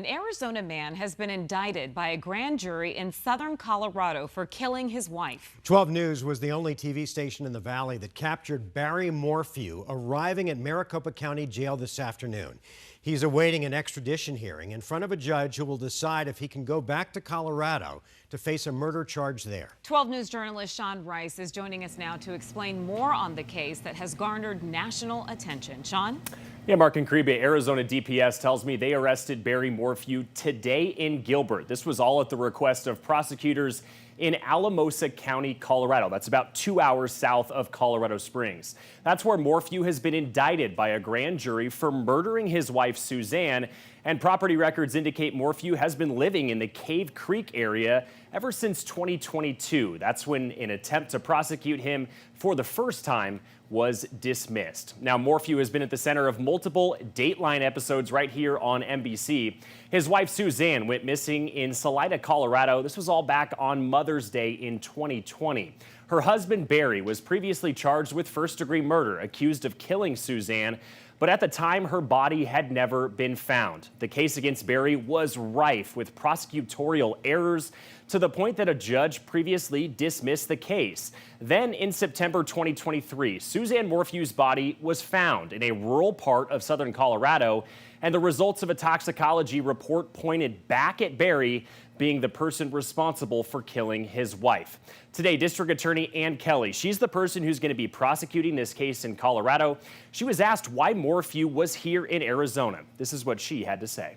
An Arizona man has been indicted by a grand jury in southern Colorado for killing his wife. 12 News was the only TV station in the valley that captured Barry Morphew arriving at Maricopa County Jail this afternoon. He's awaiting an extradition hearing in front of a judge who will decide if he can go back to Colorado to face a murder charge there. 12 News journalist Sean Rice is joining us now to explain more on the case that has garnered national attention. Sean? Yeah, Mark and Kriebe, Arizona DPS tells me they arrested Barry Morphew today in Gilbert. This was all at the request of prosecutors in Alamosa County, Colorado. That's about 2 hours south of Colorado Springs. That's where Morphew has been indicted by a grand jury for murdering his wife, Suzanne. And property records indicate Morphew has been living in the Cave Creek area ever since 2022. That's when an attempt to prosecute him for the first time was dismissed. Now, Morphew has been at the center of multiple Dateline episodes right here on NBC. His wife, Suzanne, went missing in Salida, Colorado. This was all back on Mother's Day in 2020. Her husband, Barry, was previously charged with first-degree murder, accused of killing Suzanne, but at the time, her body had never been found. The case against Barry was rife with prosecutorial errors to the point that a judge previously dismissed the case. Then in September 2023, Suzanne Morphew's body was found in a rural part of southern Colorado, and the results of a toxicology report pointed back at Barry being the person responsible for killing his wife. Today, District Attorney Ann Kelly, she's the person who's going to be prosecuting this case in Colorado. She was asked why Morphew was here in Arizona. This is what she had to say.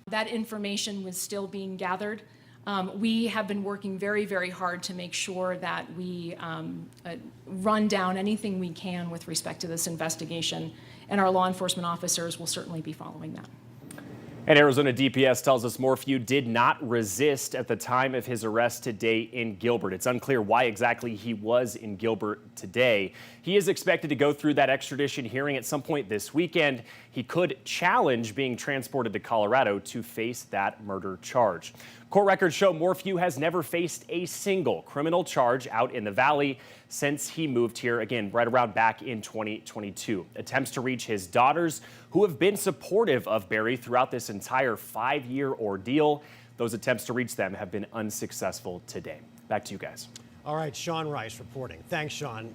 That information was still being gathered. We have been working very, very hard to make sure that we run down anything we can with respect to this investigation, and our law enforcement officers will certainly be following that. And Arizona DPS tells us Morphew did not resist at the time of his arrest today in Gilbert. It's unclear why exactly he was in Gilbert today. He is expected to go through that extradition hearing at some point this weekend. He could challenge being transported to Colorado to face that murder charge. Court records show Morphew has never faced a single criminal charge out in the valley since he moved here, again, right around back in 2022. Attempts to reach his daughters, who have been supportive of Barry throughout this entire 5-year ordeal. Those attempts to reach them have been unsuccessful today. Back to you guys. All right, Sean Rice reporting. Thanks, Sean.